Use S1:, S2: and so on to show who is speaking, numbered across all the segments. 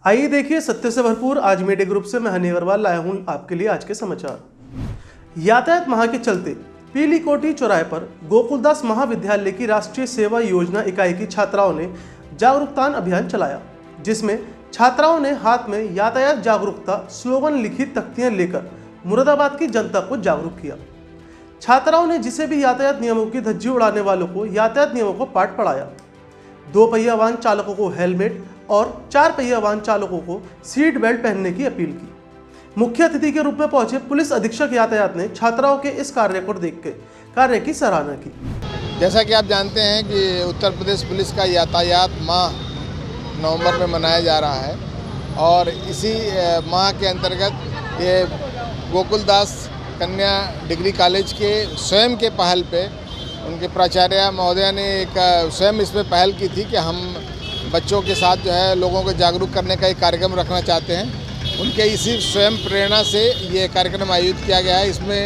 S1: आइए देखिए सत्य से भरपूर आज मीडिया ग्रुप से मैं हनी अग्रवाल लाया हूं आपके लिए आज के समाचार। यातायात माह के चलते पीली कोठी चौराहे पर गोकुलदास महाविद्यालय की राष्ट्रीय सेवा योजना इकाई की छात्राओं ने जागरूकता अभियान चलाया, जिसमें छात्राओं ने हाथ में यातायात जागरूकता स्लोगन लिखी तख्तियां लेकर मुरादाबाद की जनता को जागरूक किया। छात्राओं ने जिसे भी यातायात नियमों की धज्जी उड़ाने वालों को यातायात नियमों को पाठ पढ़ाया। 2 पहिया वाहन चालकों को हेलमेट और 4 पहिया वाहन चालकों को सीट बेल्ट पहनने की अपील की। मुख्य अतिथि के रूप में पहुंचे पुलिस अधीक्षक यातायात ने छात्राओं के इस कार्य को देख के कार्य की सराहना की।
S2: जैसा कि आप जानते हैं कि उत्तर प्रदेश पुलिस का यातायात माह नवंबर में मनाया जा रहा है और इसी माह के अंतर्गत ये गोकुलदास कन्या डिग्री कॉलेज के स्वयं के पहल पे उनके प्राचार्य महोदया ने एक स्वयं इसमें पहल की थी कि हम बच्चों के साथ जो है लोगों को जागरूक करने का एक कार्यक्रम रखना चाहते हैं। उनके इसी स्वयं प्रेरणा से ये कार्यक्रम आयोजित किया गया है। इसमें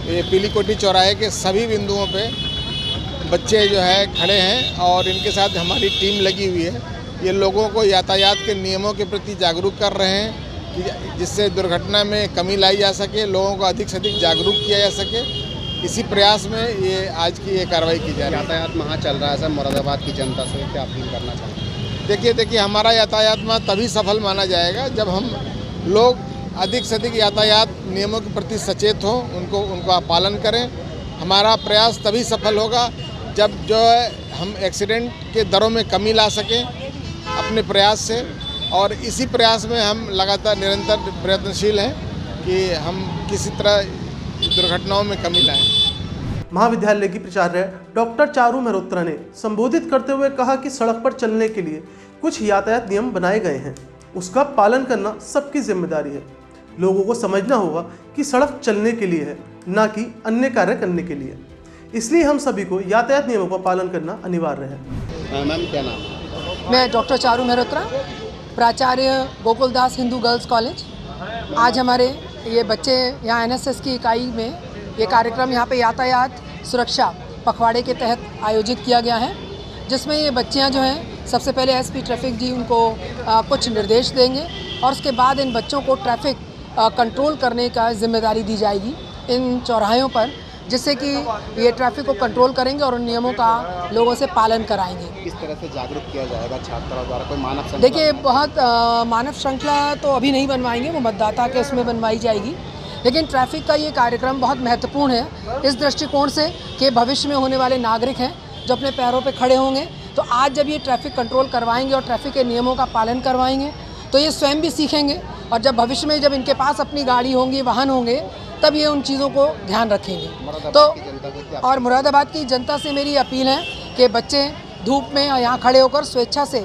S2: ये पीली कोठी चौराहे के सभी बिंदुओं पे बच्चे जो है खड़े हैं और इनके साथ हमारी टीम लगी हुई है। ये लोगों को यातायात के नियमों के प्रति जागरूक कर रहे हैं कि जिससे दुर्घटना में कमी लाई जा सके, लोगों को अधिक से अधिक जागरूक किया जा सके। इसी प्रयास में ये आज की ये कार्रवाई की जा रही है।
S3: यातायात माह चल रहा है सर, मुरादाबाद की जनता से क्या अपील करना चाहते हैं?
S2: देखिए हमारा यातायात माह तभी सफल माना जाएगा जब हम लोग अधिक से अधिक यातायात नियमों के प्रति सचेत हों, उनका पालन करें। हमारा प्रयास तभी सफल होगा जब जो है हम एक्सीडेंट के दरों में कमी ला सकें अपने प्रयास से, और इसी प्रयास में हम लगातार निरंतर प्रयत्नशील हैं कि हम किसी तरह दुर्घटनाओं में कमी लाएं।
S1: महाविद्यालय की प्राचार्य डॉक्टर चारू मेहरोत्रा ने संबोधित करते हुए कहा कि सड़क पर चलने के लिए कुछ यातायात नियम बनाए गए हैं, उसका पालन करना सबकी जिम्मेदारी है। लोगों को समझना होगा कि सड़क चलने के लिए है, ना कि अन्य कार्य करने के लिए। इसलिए हम सभी को यातायात नियमों का पालन करना अनिवार्य है।
S3: मैम क्या नाम है?
S4: मैं डॉक्टर चारू मेहरोत्रा, प्राचार्य गोकुलदास हिंदू गर्ल्स कॉलेज। आज हमारे ये बच्चे यहाँ NSS की इकाई में ये कार्यक्रम यहाँ पे यातायात सुरक्षा पखवाड़े के तहत आयोजित किया गया है, जिसमें ये बच्चियाँ जो हैं सबसे पहले SP ट्रैफिक जी उनको कुछ निर्देश देंगे और उसके बाद इन बच्चों को ट्रैफिक कंट्रोल करने का जिम्मेदारी दी जाएगी इन चौराहों पर, जिससे कि ये ट्रैफिक को कंट्रोल करेंगे और उन नियमों का लोगों से पालन कराएंगे।
S3: किस तरह से जागरूक किया जाएगा छात्रों द्वारा? कोई मानव श्रृंखला?
S4: देखिए बहुत मानव श्रृंखला तो अभी नहीं बनवाएंगे, वो मतदाता के उसमें बनवाई जाएगी, लेकिन ट्रैफिक का ये कार्यक्रम बहुत महत्वपूर्ण है इस दृष्टिकोण से कि भविष्य में होने वाले नागरिक हैं जो अपने पैरों पे खड़े होंगे, तो आज जब ये ट्रैफिक कंट्रोल करवाएंगे और ट्रैफिक के नियमों का पालन करवाएंगे तो ये स्वयं भी सीखेंगे, और जब भविष्य में जब इनके पास अपनी गाड़ी होंगी, वाहन होंगे, तब ये उन चीज़ों को ध्यान रखेंगे। तो और मुरादाबाद की जनता से मेरी अपील है कि बच्चे धूप में यहाँ खड़े होकर स्वेच्छा से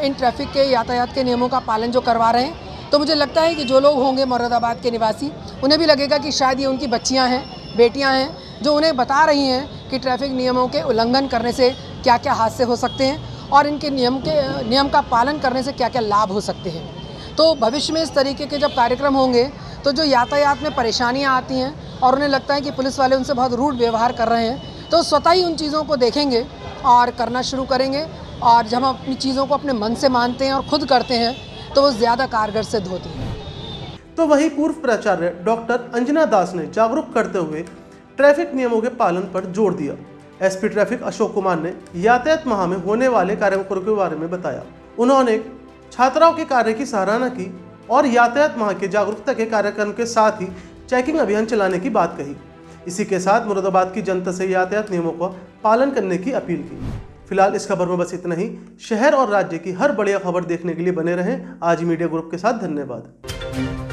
S4: इन ट्रैफिक के यातायात के नियमों का पालन जो करवा रहे हैं, तो मुझे लगता है कि जो लोग होंगे मुरादाबाद के निवासी, उन्हें भी लगेगा कि शायद ये उनकी बच्चियां हैं, बेटियां हैं, जो उन्हें बता रही हैं कि ट्रैफिक नियमों के उल्लंघन करने से क्या क्या हादसे हो सकते हैं और इनके नियम का पालन करने से क्या क्या लाभ हो सकते हैं। तो भविष्य में इस तरीके के जब कार्यक्रम होंगे तो जो यातायात में परेशानियाँ आती हैं और उन्हें लगता है कि पुलिस वाले उनसे बहुत रूड व्यवहार कर रहे हैं, तो स्वतः ही उन चीज़ों को देखेंगे और करना शुरू करेंगे, और जब हम अपनी चीज़ों को अपने मन से मानते हैं और खुद करते हैं तो वो ज़्यादा कारगर सिद्ध होती है।
S1: तो वहीं पूर्व प्राचार्य डॉक्टर अंजना दास ने जागरूक करते हुए ट्रैफिक नियमों के पालन पर जोर दिया। SP ट्रैफिक अशोक कुमार ने यातायात माह में होने वाले कार्यक्रमों के बारे में बताया। उन्होंने छात्राओं के कार्य की सराहना की और यातायात माह के जागरूकता के कार्यक्रम के साथ ही चेकिंग अभियान चलाने की बात कही। इसी के साथ मुरादाबाद की जनता से यातायात नियमों का पालन करने की अपील की। फिलहाल इस खबर में बस इतना ही। शहर और राज्य की हर बढ़िया खबर देखने के लिए बने रहें आज मीडिया ग्रुप के साथ। धन्यवाद।